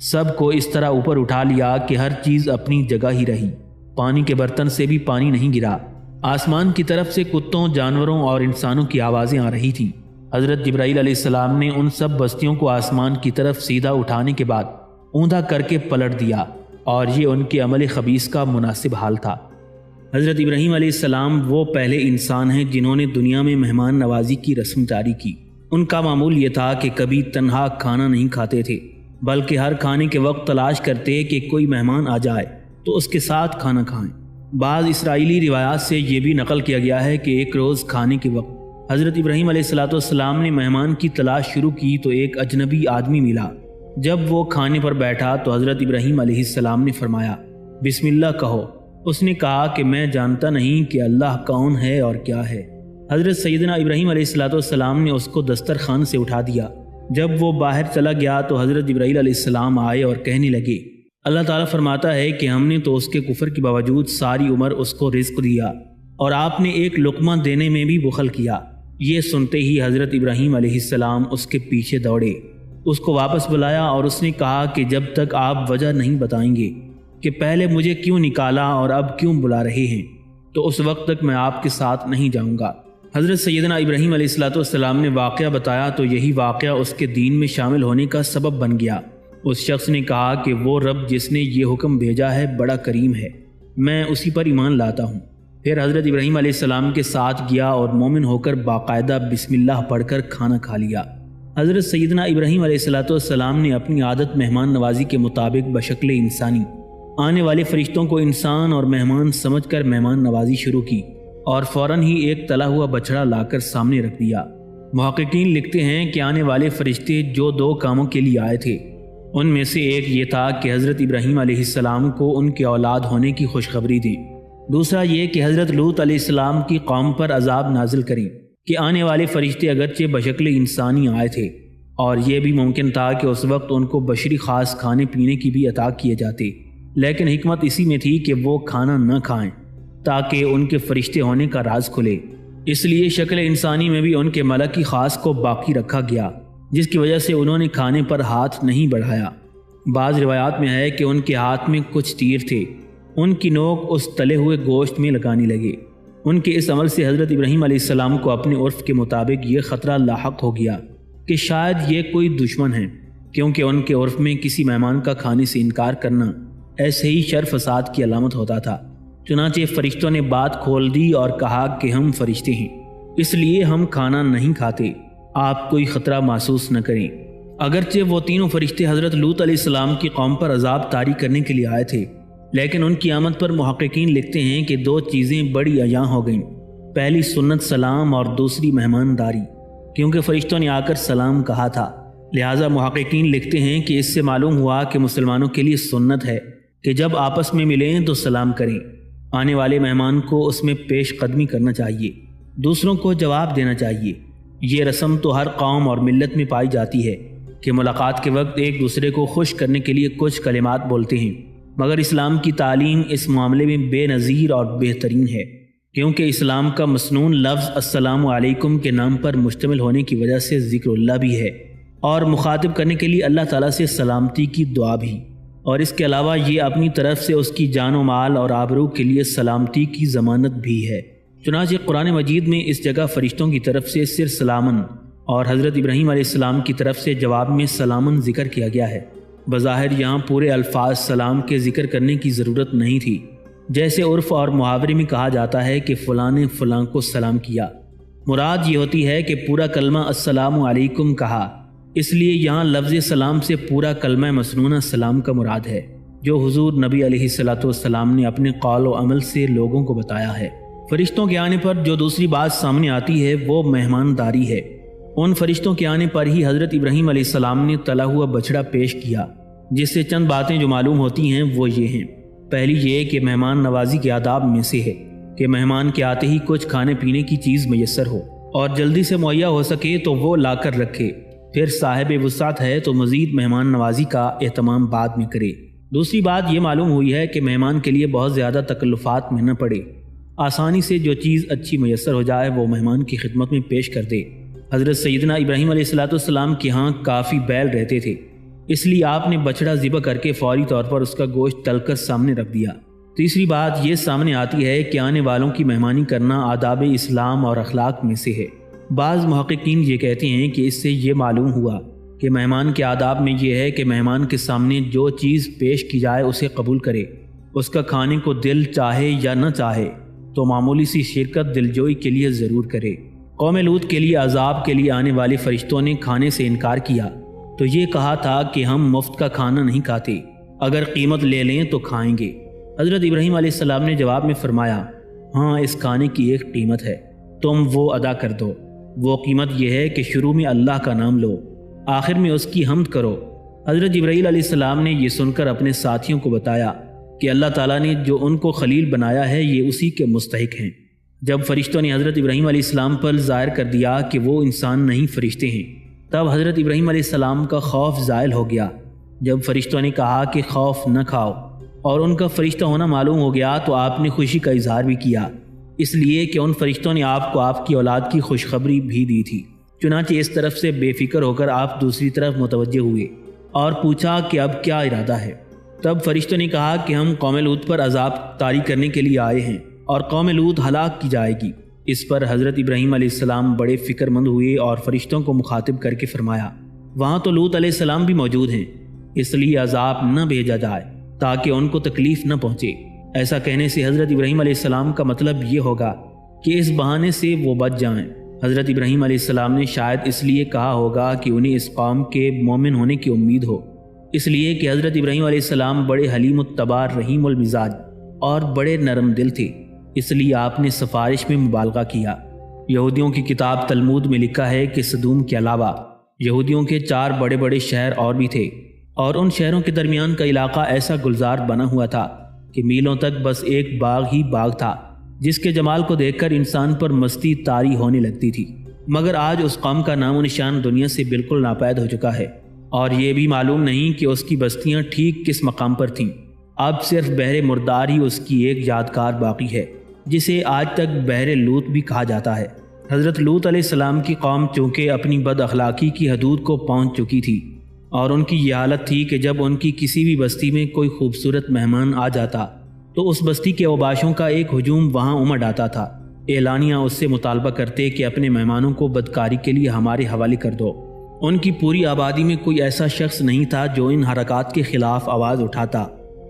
سب کو اس طرح اوپر اٹھا لیا کہ ہر چیز اپنی جگہ ہی رہی، پانی کے برتن سے بھی پانی نہیں گرا۔ آسمان کی طرف سے کتوں، جانوروں اور انسانوں کی آوازیں آ رہی تھیں۔ حضرت جبرائیل علیہ السلام نے ان سب بستیوں کو آسمان کی طرف سیدھا اٹھانے کے بعد اوندا کر کے پلٹ دیا، اور یہ ان کے عمل خبیث کا مناسب حال تھا۔ حضرت ابراہیم علیہ السلام وہ پہلے انسان ہیں جنہوں نے دنیا میں مہمان نوازی کی رسم جاری کی۔ ان کا معمول یہ تھا کہ کبھی تنہا کھانا نہیں کھاتے تھے، بلکہ ہر کھانے کے وقت تلاش کرتے کہ کوئی مہمان آ جائے تو اس کے ساتھ کھانا کھائیں۔ بعض اسرائیلی روایات سے یہ بھی نقل کیا گیا ہے کہ ایک روز کھانے کے وقت حضرت ابراہیم علیہ السلام نے مہمان کی تلاش شروع کی تو ایک اجنبی آدمی ملا۔ جب وہ کھانے پر بیٹھا تو حضرت ابراہیم علیہ السلام نے فرمایا، بسم اللہ کہو۔ اس نے کہا کہ میں جانتا نہیں کہ اللہ کون ہے اور کیا ہے۔ حضرت سیدنا ابراہیم علیہ السلام نے اس کو دسترخوان سے اٹھا دیا۔ جب وہ باہر چلا گیا تو حضرت جبرائیل علیہ السلام آئے اور کہنے لگے، اللہ تعالیٰ فرماتا ہے کہ ہم نے تو اس کے کفر کے باوجود ساری عمر اس کو رزق دیا اور آپ نے ایک لقمہ دینے میں بھی بخل کیا۔ یہ سنتے ہی حضرت ابراہیم علیہ السلام اس کے پیچھے دوڑے، اس کو واپس بلایا اور اس نے کہا کہ جب تک آپ وجہ نہیں بتائیں گے کہ پہلے مجھے کیوں نکالا اور اب کیوں بلا رہے ہیں تو اس وقت تک میں آپ کے ساتھ نہیں جاؤں گا۔ حضرت سیدنا ابراہیم علیہ السلام نے واقعہ بتایا تو یہی واقعہ اس کے دین میں شامل ہونے کا سبب بن گیا۔ اس شخص نے کہا کہ وہ رب جس نے یہ حکم بھیجا ہے بڑا کریم ہے، میں اسی پر ایمان لاتا ہوں۔ پھر حضرت ابراہیم علیہ السلام کے ساتھ گیا اور مومن ہو کر باقاعدہ بسم اللہ پڑھ کر کھانا کھا لیا۔ حضرت سیدنا ابراہیم علیہ السلام نے اپنی عادت مہمان نوازی کے مطابق بشکل انسانی آنے والے فرشتوں کو انسان اور مہمان سمجھ کر مہمان نوازی شروع کی اور فوراً ہی ایک تلا ہوا بچڑا لا کر سامنے رکھ دیا۔ محققین لکھتے ہیں کہ آنے والے فرشتے جو 2 کاموں کے لیے آئے تھے ان میں سے ایک یہ تھا کہ حضرت ابراہیم علیہ السلام کو ان کے اولاد ہونے کی خوشخبری دی، دوسرا یہ کہ حضرت لوط علیہ السلام کی قوم پر عذاب نازل کریں۔ کہ آنے والے فرشتے اگرچہ بشکل انسانی آئے تھے اور یہ بھی ممکن تھا کہ اس وقت ان کو بشری خاص کھانے پینے کی بھی عطا کیے جاتے، لیکن حکمت اسی میں تھی کہ وہ کھانا نہ کھائیں تاکہ ان کے فرشتے ہونے کا راز کھلے۔ اس لیے شکل انسانی میں بھی ان کے ملکی خاص کو باقی رکھا گیا، جس کی وجہ سے انہوں نے کھانے پر ہاتھ نہیں بڑھایا۔ بعض روایات میں ہے کہ ان کے ہاتھ میں کچھ تیر تھے، ان کی نوک اس تلے ہوئے گوشت میں لگانے لگے۔ ان کے اس عمل سے حضرت ابراہیم علیہ السلام کو اپنے عرف کے مطابق یہ خطرہ لاحق ہو گیا کہ شاید یہ کوئی دشمن ہے، کیونکہ ان کے عرف میں کسی مہمان کا کھانے سے انکار کرنا ایسے ہی شر فساد کی علامت ہوتا تھا۔ چنانچہ فرشتوں نے بات کھول دی اور کہا کہ ہم فرشتے ہیں، اس لیے ہم کھانا نہیں کھاتے، آپ کوئی خطرہ محسوس نہ کریں۔ اگرچہ وہ تینوں فرشتے حضرت لوط علیہ السلام کی قوم پر عذاب طاری کرنے کے لیے آئے تھے، لیکن ان کی آمد پر محققین لکھتے ہیں کہ دو چیزیں بڑی عیاں ہو گئیں۔ پہلی سنت سلام اور دوسری مہمانداری، کیونکہ فرشتوں نے آ کر سلام کہا تھا۔ لہٰذا محققین لکھتے ہیں کہ اس سے معلوم ہوا کہ مسلمانوں کے لیے سنت ہے کہ جب آپس میں ملیں تو سلام کریں، آنے والے مہمان کو اس میں پیش قدمی کرنا چاہیے، دوسروں کو جواب دینا چاہیے۔ یہ رسم تو ہر قوم اور ملت میں پائی جاتی ہے کہ ملاقات کے وقت ایک دوسرے کو خوش کرنے کے لیے کچھ کلمات بولتے ہیں، مگر اسلام کی تعلیم اس معاملے میں بے نظیر اور بہترین ہے، کیونکہ اسلام کا مسنون لفظ السلام علیکم کے نام پر مشتمل ہونے کی وجہ سے ذکر اللہ بھی ہے، اور مخاطب کرنے کے لیے اللہ تعالیٰ سے سلامتی کی دعا بھی، اور اس کے علاوہ یہ اپنی طرف سے اس کی جان و مال اور آبرو کے لیے سلامتی کی ضمانت بھی ہے۔ چنانچہ قرآن مجید میں اس جگہ فرشتوں کی طرف سے صرف سلامن اور حضرت ابراہیم علیہ السلام کی طرف سے جواب میں سلامن ذکر کیا گیا ہے۔ بظاہر یہاں پورے الفاظ سلام کے ذکر کرنے کی ضرورت نہیں تھی، جیسے عرف اور محاورے میں کہا جاتا ہے کہ فلاں نے فلاں کو سلام کیا۔ مراد یہ ہوتی ہے کہ پورا کلمہ السلام علیکم کہا، اس لیے یہاں لفظ سلام سے پورا کلمہ مسنونہ سلام کا مراد ہے، جو حضور نبی علیہ الصلوۃ والسلام نے اپنے قول و عمل سے لوگوں کو بتایا ہے۔ فرشتوں کے آنے پر جو دوسری بات سامنے آتی ہے وہ مہمانداری ہے۔ ان فرشتوں کے آنے پر ہی حضرت ابراہیم علیہ السلام نے تلا ہوا بچڑا پیش کیا، جس سے چند باتیں جو معلوم ہوتی ہیں وہ یہ ہیں۔ پہلی یہ کہ مہمان نوازی کے آداب میں سے ہے کہ مہمان کے آتے ہی کچھ کھانے پینے کی چیز میسر ہو، اور جلدی سے مہیا ہو سکے تو وہ لا کر رکھے، پھر صاحب وسعت ہے تو مزید مہمان نوازی کا اہتمام بعد میں کرے۔ دوسری بات یہ معلوم ہوئی ہے کہ مہمان کے لیے بہت زیادہ تکلفات میں نہ پڑے، آسانی سے جو چیز اچھی میسر ہو جائے وہ مہمان کی خدمت میں پیش کر دے۔ حضرت سیدنا ابراہیم علیہ السلام کے ہاں کافی بیل رہتے تھے، اس لیے آپ نے بچڑا ذبح کر کے فوری طور پر اس کا گوشت تل کر سامنے رکھ دیا۔ تیسری بات یہ سامنے آتی ہے کہ آنے والوں کی مہمانی کرنا آداب اسلام اور اخلاق میں سے ہے۔ بعض محققین یہ کہتے ہیں کہ اس سے یہ معلوم ہوا کہ مہمان کے آداب میں یہ ہے کہ مہمان کے سامنے جو چیز پیش کی جائے اسے قبول کرے، اس کا کھانے کو دل چاہے یا نہ چاہے تو معمولی سی شرکت دلجوئی کے لیے ضرور کرے۔ قوم لوط کے لیے عذاب کے لیے آنے والے فرشتوں نے کھانے سے انکار کیا تو یہ کہا تھا کہ ہم مفت کا کھانا نہیں کھاتے، اگر قیمت لے لیں تو کھائیں گے۔ حضرت ابراہیم علیہ السلام نے جواب میں فرمایا، ہاں اس کھانے کی ایک قیمت ہے، تم وہ ادا کر دو۔ وہ قیمت یہ ہے کہ شروع میں اللہ کا نام لو، آخر میں اس کی حمد کرو۔ حضرت جبرائیل علیہ السلام نے یہ سن کر اپنے ساتھیوں کو بتایا کہ اللہ تعالیٰ نے جو ان کو خلیل بنایا ہے یہ اسی کے مستحق ہیں۔ جب فرشتوں نے حضرت ابراہیم علیہ السلام پر ظاہر کر دیا کہ وہ انسان نہیں فرشتے ہیں، تب حضرت ابراہیم علیہ السلام کا خوف زائل ہو گیا۔ جب فرشتوں نے کہا کہ خوف نہ کھاؤ اور ان کا فرشتہ ہونا معلوم ہو گیا تو آپ نے خوشی کا اظہار بھی کیا، اس لیے کہ ان فرشتوں نے آپ کو آپ کی اولاد کی خوشخبری بھی دی تھی۔ چنانچہ اس طرف سے بے فکر ہو کر آپ دوسری طرف متوجہ ہوئے اور پوچھا کہ اب کیا ارادہ ہے۔ تب فرشتوں نے کہا کہ ہم قوم لوط پر عذاب طاری کرنے کے لیے آئے ہیں اور قوم لوط ہلاک کی جائے گی۔ اس پر حضرت ابراہیم علیہ السلام بڑے فکر مند ہوئے اور فرشتوں کو مخاطب کر کے فرمایا، وہاں تو لوط علیہ السلام بھی موجود ہیں، اس لیے عذاب نہ بھیجا جائے تاکہ ان کو تکلیف نہ پہنچے۔ ایسا کہنے سے حضرت ابراہیم علیہ السلام کا مطلب یہ ہوگا کہ اس بہانے سے وہ بچ جائیں۔ حضرت ابراہیم علیہ السلام نے شاید اس لیے کہا ہوگا کہ انہیں اس قوم کے مومن ہونے کی امید ہو، اس لیے کہ حضرت ابراہیم علیہ السلام بڑے حلیم الطبع رحیم المزاج اور بڑے نرم دل تھے، اس لیے آپ نے سفارش میں مبالغہ کیا۔ یہودیوں کی کتاب تلمود میں لکھا ہے کہ سدوم کے علاوہ یہودیوں کے 4 بڑے بڑے شہر اور بھی تھے، اور ان شہروں کے درمیان کا علاقہ ایسا گلزار بنا ہوا تھا کہ میلوں تک بس ایک باغ ہی باغ تھا، جس کے جمال کو دیکھ کر انسان پر مستی طاری ہونے لگتی تھی۔ مگر آج اس قوم کا نام و نشان دنیا سے بالکل ناپید ہو چکا ہے، اور یہ بھی معلوم نہیں کہ اس کی بستیاں ٹھیک کس مقام پر تھیں۔ اب صرف بحر مردار ہی اس کی ایک یادگار باقی ہے، جسے آج تک بحر لوط بھی کہا جاتا ہے۔ حضرت لوط علیہ السلام کی قوم چونکہ اپنی بد اخلاقی کی حدود کو پہنچ چکی تھی، اور ان کی یہ حالت تھی کہ جب ان کی کسی بھی بستی میں کوئی خوبصورت مہمان آ جاتا تو اس بستی کے اوباشوں کا ایک ہجوم وہاں امڑ آتا تھا۔ اعلانیہ اس سے مطالبہ کرتے کہ اپنے مہمانوں کو بدکاری کے لیے ہمارے حوالے کر دو، ان کی پوری آبادی میں کوئی ایسا شخص نہیں تھا جو ان حرکات کے خلاف آواز اٹھاتا،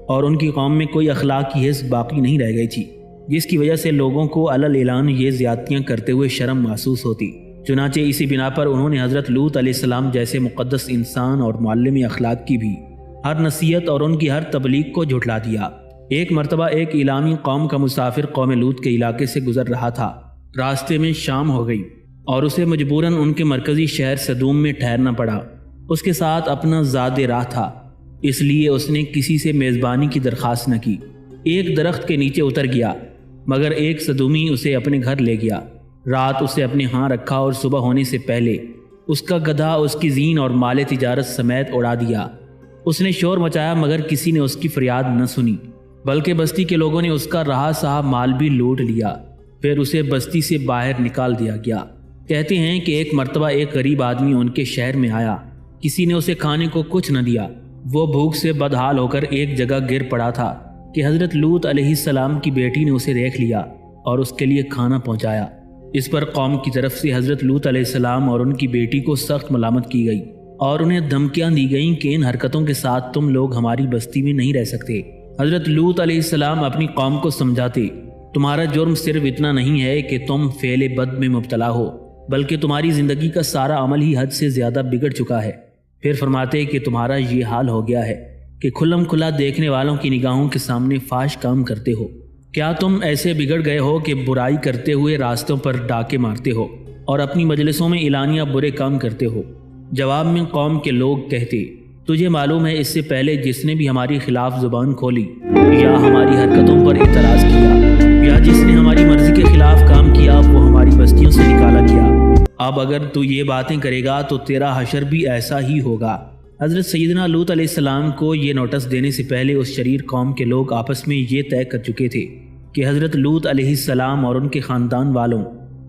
اور ان کی قوم میں کوئی اخلاقی حس باقی نہیں رہ گئی تھی جس کی وجہ سے لوگوں کو علل اعلان یہ زیادتیاں کرتے ہوئے شرم محسوس ہوتی۔ چنانچہ اسی بنا پر انہوں نے حضرت لوط علیہ السلام جیسے مقدس انسان اور معلم اخلاق کی بھی ہر نصیحت اور ان کی ہر تبلیغ کو جھٹلا دیا۔ ایک مرتبہ ایک ایلامی قوم کا مسافر قوم لوط کے علاقے سے گزر رہا تھا۔ راستے میں شام ہو گئی اور اسے مجبوراً ان کے مرکزی شہر سدوم میں ٹھہرنا پڑا۔ اس کے ساتھ اپنا زاد راہ تھا، اس لیے اس نے کسی سے میزبانی کی درخواست نہ کی۔ ایک درخت کے نیچے اتر گیا، مگر ایک سدومی اسے اپنے گھر لے گیا۔ رات اسے اپنے ہاں رکھا اور صبح ہونے سے پہلے اس کا گدھا اس کی زین اور مال تجارت سمیت اڑا دیا۔ اس نے شور مچایا مگر کسی نے اس کی فریاد نہ سنی، بلکہ بستی کے لوگوں نے اس کا رہا سہا مال بھی لوٹ لیا۔ پھر اسے بستی سے باہر نکال دیا گیا۔ کہتے ہیں کہ ایک مرتبہ ایک غریب آدمی ان کے شہر میں آیا، کسی نے اسے کھانے کو کچھ نہ دیا۔ وہ بھوک سے بدحال ہو کر ایک جگہ گر پڑا تھا کہ حضرت لوط علیہ السلام کی بیٹی نے اسے دیکھ لیا اور اس کے لیے کھانا پہنچایا۔ اس پر قوم کی طرف سے حضرت لوط علیہ السلام اور ان کی بیٹی کو سخت ملامت کی گئی اور انہیں دھمکیاں دی گئیں کہ ان حرکتوں کے ساتھ تم لوگ ہماری بستی میں نہیں رہ سکتے۔ حضرت لوط علیہ السلام اپنی قوم کو سمجھاتے، تمہارا جرم صرف اتنا نہیں ہے کہ تم فعل بد میں مبتلا ہو، بلکہ تمہاری زندگی کا سارا عمل ہی حد سے زیادہ بگڑ چکا ہے۔ پھر فرماتے کہ تمہارا یہ حال ہو گیا ہے کہ کھلم کھلا دیکھنے والوں کی نگاہوں کے سامنے فاش کام کرتے ہو۔ کیا تم ایسے بگڑ گئے ہو کہ برائی کرتے ہوئے راستوں پر ڈاکے مارتے ہو اور اپنی مجلسوں میں اعلانیہ برے کام کرتے ہو؟ جواب میں قوم کے لوگ کہتے، تجھے معلوم ہے اس سے پہلے جس نے بھی ہماری خلاف زبان کھولی یا ہماری حرکتوں پر اعتراض کیا یا جس نے ہماری مرضی کے خلاف کام کیا وہ ہماری بستیوں سے نکالا گیا۔ اب اگر تو یہ باتیں کرے گا تو تیرا حشر بھی ایسا ہی ہوگا۔ حضرت سیدنا لوط علیہ السلام کو یہ نوٹس دینے سے پہلے اس شریر قوم کے لوگ آپس میں یہ طے کر چکے تھے کہ حضرت لوط علیہ السلام اور ان کے خاندان والوں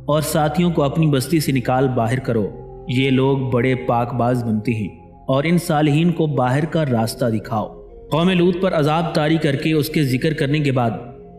اور ساتھیوں کو اپنی بستی سے نکال باہر کرو۔ یہ لوگ بڑے پاک باز بنتے ہیں اور ان صالحین کو باہر کا راستہ دکھاؤ۔ قوم لوط پر عذاب طاری کر کے اس کے ذکر کرنے کے بعد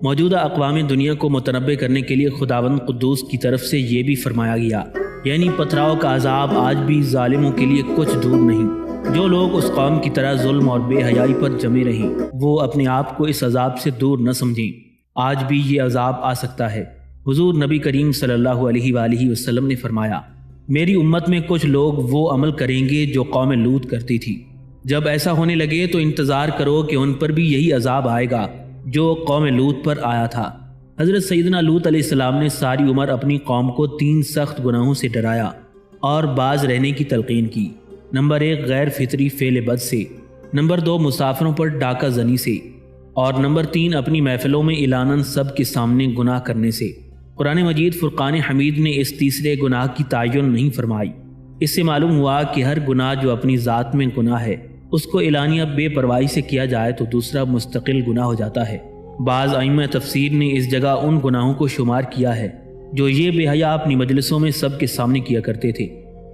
موجودہ اقوام دنیا کو متنبع کرنے کے لیے خداوند قدوس کی طرف سے یہ بھی فرمایا گیا، یعنی پتھراؤ کا عذاب آج بھی ظالموں کے لیے کچھ دور نہیں۔ جو لوگ اس قوم کی طرح ظلم اور بے حیائی پر جمے رہیں وہ اپنے آپ کو اس عذاب سے دور نہ سمجھیں، آج بھی یہ عذاب آ سکتا ہے۔ حضور نبی کریم صلی اللہ علیہ وآلہ وسلم نے فرمایا، میری امت میں کچھ لوگ وہ عمل کریں گے جو قوم لوط کرتی تھی۔ جب ایسا ہونے لگے تو انتظار کرو کہ ان پر بھی یہی عذاب آئے گا جو قوم لوط پر آیا تھا۔ حضرت سیدنا لوط علیہ السلام نے ساری عمر اپنی قوم کو 3 سخت گناہوں سے ڈرایا اور باز رہنے کی تلقین کی۔ نمبر 1 غیر فطری فعل بد سے، نمبر 2 مسافروں پر ڈاکہ زنی سے، اور نمبر 3 اپنی محفلوں میں اعلاناً سب کے سامنے گناہ کرنے سے۔ قرآن مجید فرقان حمید نے اس تیسرے گناہ کی تعین نہیں فرمائی۔ اس سے معلوم ہوا کہ ہر گناہ جو اپنی ذات میں گناہ ہے اس کو اعلانیہ بے پرواہی سے کیا جائے تو دوسرا مستقل گناہ ہو جاتا ہے۔ بعض ائمہ تفسیر نے اس جگہ ان گناہوں کو شمار کیا ہے جو یہ بے حیا اپنی مجلسوں میں سب کے سامنے کیا کرتے تھے،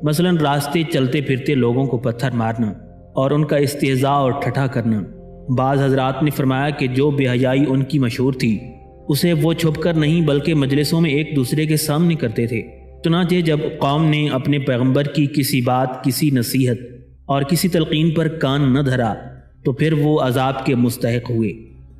مثلا راستے چلتے پھرتے لوگوں کو پتھر مارنا اور ان کا استہزاء اور ٹھٹھا کرنا۔ بعض حضرات نے فرمایا کہ جو بے حیائی ان کی مشہور تھی اسے وہ چھپ کر نہیں بلکہ مجلسوں میں ایک دوسرے کے سامنے کرتے تھے۔ چنانچہ جب قوم نے اپنے پیغمبر کی کسی بات، کسی نصیحت اور کسی تلقین پر کان نہ دھرا تو پھر وہ عذاب کے مستحق ہوئے۔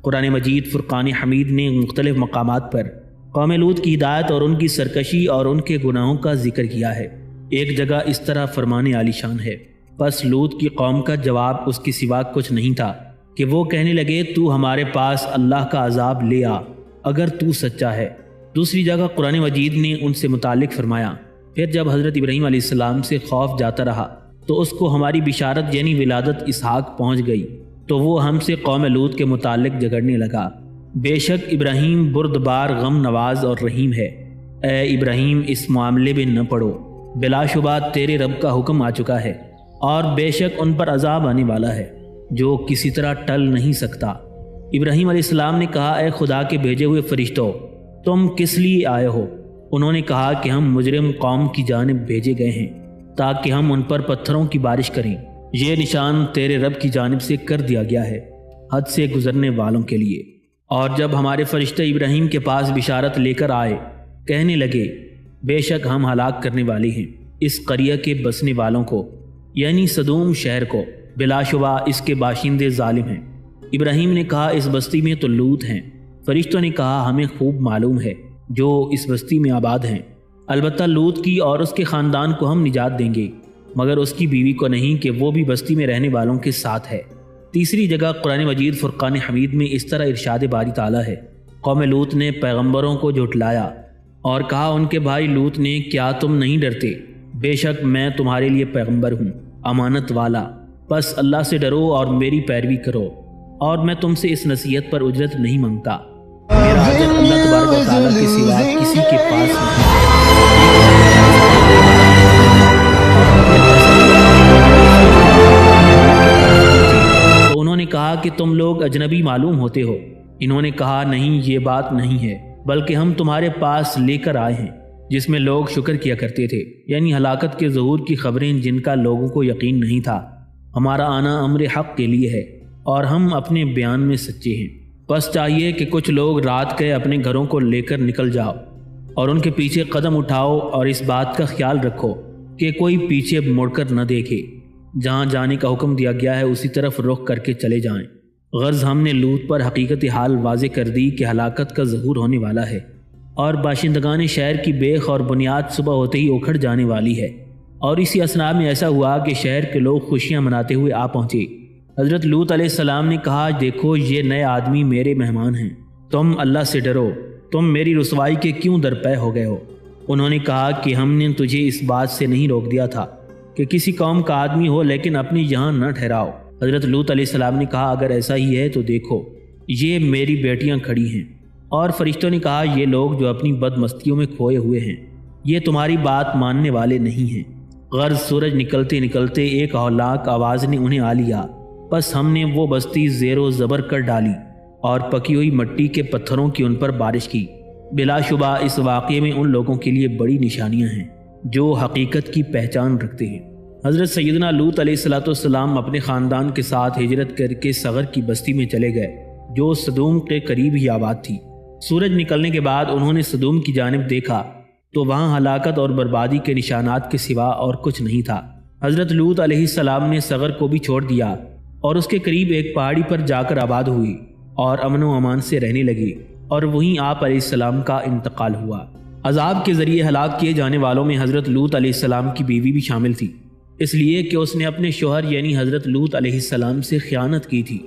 قرآن مجید فرقان حمید نے مختلف مقامات پر قوم لوط کی ہدایت اور ان کی سرکشی اور ان کے گناہوں کا ذکر کیا ہے۔ ایک جگہ اس طرح فرمان عالی شان ہے، پس لوط کی قوم کا جواب اس کے سوا کچھ نہیں تھا کہ وہ کہنے لگے تو ہمارے پاس اللہ کا عذاب لے آ اگر تو سچا ہے۔ دوسری جگہ قرآن مجید نے ان سے متعلق فرمایا، پھر جب حضرت ابراہیم علیہ السلام سے خوف جاتا رہا تو اس کو ہماری بشارت یعنی ولادت اسحاق پہنچ گئی تو وہ ہم سے قوم لوط کے متعلق جھگڑنے لگا۔ بے شک ابراہیم بردبار غم نواز اور رحیم ہے، اے ابراہیم اس معاملے میں نہ پڑو، بلا شبہ تیرے رب کا حکم آ چکا ہے اور بے شک ان پر عذاب آنے والا ہے جو کسی طرح ٹل نہیں سکتا۔ ابراہیم علیہ السلام نے کہا، اے خدا کے بھیجے ہوئے فرشتوں، تم کس لیے آئے ہو؟ انہوں نے کہا کہ ہم مجرم قوم کی جانب بھیجے گئے ہیں تاکہ ہم ان پر پتھروں کی بارش کریں۔ یہ نشان تیرے رب کی جانب سے کر دیا گیا ہے حد سے گزرنے والوں کے لیے۔ اور جب ہمارے فرشتے ابراہیم کے پاس بشارت لے کر آئے، کہنے لگے، بے شک ہم ہلاک کرنے والے ہیں اس قریہ کے بسنے والوں کو یعنی صدوم شہر کو، بلا شبہ اس کے باشندے ظالم ہیں۔ ابراہیم نے کہا اس بستی میں تو لوط ہیں۔ فرشتوں نے کہا ہمیں خوب معلوم ہے جو اس بستی میں آباد ہیں، البتہ لوط کی اور اس کے خاندان کو ہم نجات دیں گے، مگر اس کی بیوی کو نہیں کہ وہ بھی بستی میں رہنے والوں کے ساتھ ہے۔ تیسری جگہ قرآن مجید فرقان حمید میں اس طرح ارشاد باری تعالیٰ ہے، قوم لوط نے پیغمبروں کو جھٹلایا اور کہا ان کے بھائی لوط نے، کیا تم نہیں ڈرتے؟ بے شک میں تمہارے لیے پیغمبر ہوں، امانت والا، بس اللہ سے ڈرو اور میری پیروی کرو، اور میں تم سے اس نصیحت پر اجرت نہیں مانگتا، میرا اجر اللہ تبارک و تعالیٰ کے سوا کسی کے پاس نہیں۔ تو انہوں نے کہا کہ تم لوگ اجنبی معلوم ہوتے ہو۔ انہوں نے کہا نہیں، یہ بات نہیں ہے، بلکہ ہم تمہارے پاس لے کر آئے ہیں جس میں لوگ شکر کیا کرتے تھے، یعنی ہلاکت کے ظہور کی خبریں جن کا لوگوں کو یقین نہیں تھا۔ ہمارا آنا امر حق کے لیے ہے اور ہم اپنے بیان میں سچے ہیں۔ بس چاہیے کہ کچھ لوگ رات کے اپنے گھروں کو لے کر نکل جاؤ اور ان کے پیچھے قدم اٹھاؤ، اور اس بات کا خیال رکھو کہ کوئی پیچھے مڑ کر نہ دیکھے، جہاں جانے کا حکم دیا گیا ہے اسی طرف رخ کر کے چلے جائیں۔ غرض ہم نے لوط پر حقیقت حال واضح کر دی کہ ہلاکت کا ظہور ہونے والا ہے، اور باشندگان شہر کی بیخ اور بنیاد صبح ہوتے ہی اکھڑ جانے والی ہے۔ اور اسی اثناء میں ایسا ہوا کہ شہر کے لوگ خوشیاں مناتے ہوئے آ پہنچے۔ حضرت لوط علیہ السلام نے کہا دیکھو یہ نئے آدمی میرے مہمان ہیں، تم اللہ سے ڈرو، تم میری رسوائی کے کیوں درپے ہو گئے ہو؟ انہوں نے کہا کہ ہم نے تجھے اس بات سے نہیں روک دیا تھا کہ کسی قوم کا آدمی ہو لیکن اپنی یہاں نہ ٹھہراؤ۔ حضرت لوط علیہ السلام نے کہا اگر ایسا ہی ہے تو دیکھو یہ میری بیٹیاں کھڑی ہیں، اور فرشتوں نے کہا یہ لوگ جو اپنی بد مستیوں میں کھوئے ہوئے ہیں یہ تمہاری بات ماننے والے نہیں ہیں۔ غرض سورج نکلتے نکلتے ایک ہولناک آواز نے انہیں آ لیا، بس ہم نے وہ بستی زیر و زبر کر ڈالی اور پکی ہوئی مٹی کے پتھروں کی ان پر بارش کی۔ بلا شبہ اس واقعے میں ان لوگوں کے لیے بڑی نشانیاں ہیں جو حقیقت کی پہچان رکھتے ہیں۔ حضرت سیدنا لوط علیہ السلام اپنے خاندان کے ساتھ ہجرت کر کے صغر کی بستی میں چلے گئے جو صدوم کے قریب ہی آباد تھی۔ سورج نکلنے کے بعد انہوں نے صدوم کی جانب دیکھا تو وہاں ہلاکت اور بربادی کے نشانات کے سوا اور کچھ نہیں تھا۔ حضرت لوط علیہ السلام نے صغر کو بھی چھوڑ دیا اور اس کے قریب ایک پہاڑی پر جا کر آباد ہوئی اور امن و امان سے رہنے لگی، اور وہیں آپ علیہ السلام کا انتقال ہوا۔ عذاب کے ذریعے ہلاک کیے جانے والوں میں حضرت لوط علیہ السلام کی بیوی بھی شامل تھی، اس لیے کہ اس نے اپنے شوہر یعنی حضرت لوط علیہ السلام سے خیانت کی تھی۔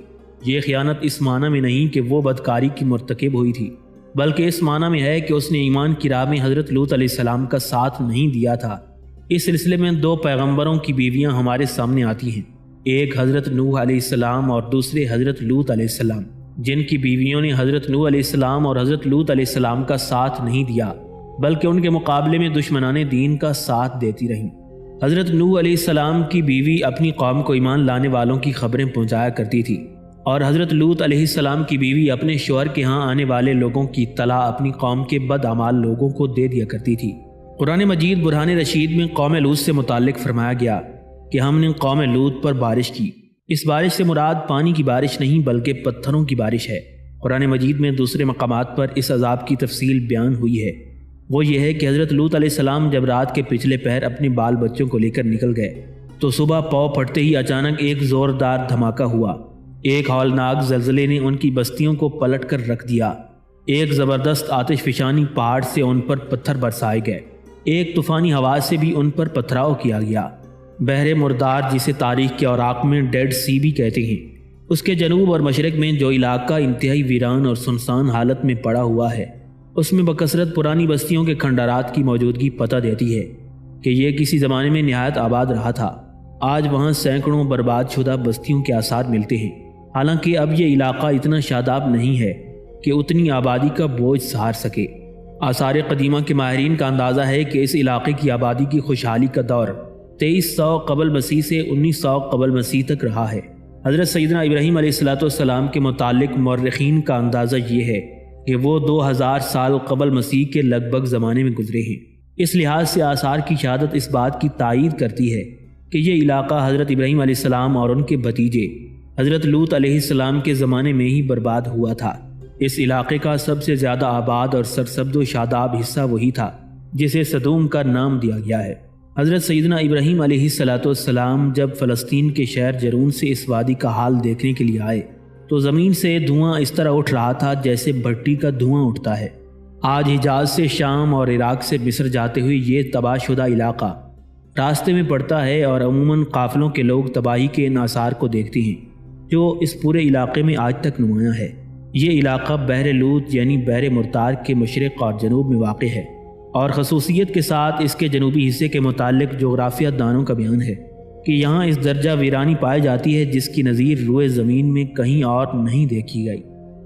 یہ خیانت اس معنی میں نہیں کہ وہ بدکاری کی مرتکب ہوئی تھی، بلکہ اس معنی میں ہے کہ اس نے ایمان کی راہ میں حضرت لوط علیہ السلام کا ساتھ نہیں دیا تھا۔ اس سلسلے میں دو پیغمبروں کی بیویاں ہمارے سامنے آتی ہیں، ایک حضرت نوح علیہ السلام اور دوسرے حضرت لوط علیہ السلام، جن کی بیویوں نے حضرت نوح علیہ السلام اور حضرت لوط علیہ السلام کا ساتھ نہیں دیا، بلکہ ان کے مقابلے میں دشمنان دین کا ساتھ دیتی رہیں۔ حضرت نوح علیہ السلام کی بیوی اپنی قوم کو ایمان لانے والوں کی خبریں پہنچایا کرتی تھی، اور حضرت لوط علیہ السلام کی بیوی اپنے شوہر کے ہاں آنے والے لوگوں کی اطلاع اپنی قوم کے بد اعمال لوگوں کو دے دیا کرتی تھی۔ قرآن مجید برہان رشید میں قوم لوط سے متعلق فرمایا گیا کہ ہم نے قوم لوط پر بارش کی۔ اس بارش سے مراد پانی کی بارش نہیں بلکہ پتھروں کی بارش ہے۔ قرآن مجید میں دوسرے مقامات پر اس عذاب کی تفصیل بیان ہوئی ہے، وہ یہ ہے کہ حضرت لوط علیہ السلام جب رات کے پچھلے پہر اپنے بال بچوں کو لے کر نکل گئے تو صبح پاؤں پھٹتے ہی اچانک ایک زوردار دھماکہ ہوا۔ ایک ہولناک زلزلے نے ان کی بستیوں کو پلٹ کر رکھ دیا۔ ایک زبردست آتش فشانی پہاڑ سے ان پر پتھر برسائے گئے، ایک طوفانی ہوا سے بھی ان پر پتھراؤ کیا گیا۔ بحر مردار، جسے تاریخ کے اوراق میں ڈیڈ سی بھی کہتے ہیں، اس کے جنوب اور مشرق میں جو علاقہ انتہائی ویران اور سنسان حالت میں پڑا ہوا ہے، اس میں بکثرت پرانی بستیوں کے کھنڈرات کی موجودگی پتہ دیتی ہے کہ یہ کسی زمانے میں نہایت آباد رہا تھا۔ آج وہاں سینکڑوں برباد شدہ بستیوں کے آثار ملتے ہیں، حالانکہ اب یہ علاقہ اتنا شاداب نہیں ہے کہ اتنی آبادی کا بوجھ سہار سکے۔ آثار قدیمہ کے ماہرین کا اندازہ ہے کہ اس علاقے کی آبادی کی خوشحالی کا دور 2300 قبل مسیح سے 1900 قبل مسیح تک رہا ہے۔ حضرت سیدنا ابراہیم علیہ السلام کے متعلق مورخین کا اندازہ یہ ہے کہ وہ 2000 سال قبل مسیح کے لگ بھگ زمانے میں گزرے ہیں۔ اس لحاظ سے آثار کی شہادت اس بات کی تائید کرتی ہے کہ یہ علاقہ حضرت ابراہیم علیہ السلام اور ان کے بھتیجے حضرت لوط علیہ السلام کے زمانے میں ہی برباد ہوا تھا۔ اس علاقے کا سب سے زیادہ آباد اور سرسبز و شاداب حصہ وہی تھا جسے صدوم کا نام دیا گیا ہے۔ حضرت سیدنا ابراہیم علیہ السلام جب فلسطین کے شہر جرون سے اس وادی کا حال دیکھنے کے لیے آئے تو زمین سے دھواں اس طرح اٹھ رہا تھا جیسے بھٹی کا دھواں اٹھتا ہے۔ آج حجاز سے شام اور عراق سے مصر جاتے ہوئے یہ تباہ شدہ علاقہ راستے میں پڑتا ہے اور عموماً قافلوں کے لوگ تباہی کے ان آثار کو دیکھتے ہیں جو اس پورے علاقے میں آج تک نمایاں ہے۔ یہ علاقہ بحر لوط یعنی بحر مرتار کے مشرق اور جنوب میں واقع ہے، اور خصوصیت کے ساتھ اس کے جنوبی حصے کے متعلق جغرافیہ دانوں کا بیان ہے کہ یہاں اس درجہ ویرانی پائی جاتی ہے جس کی نظیر روئے زمین میں کہیں اور نہیں دیکھی گئی۔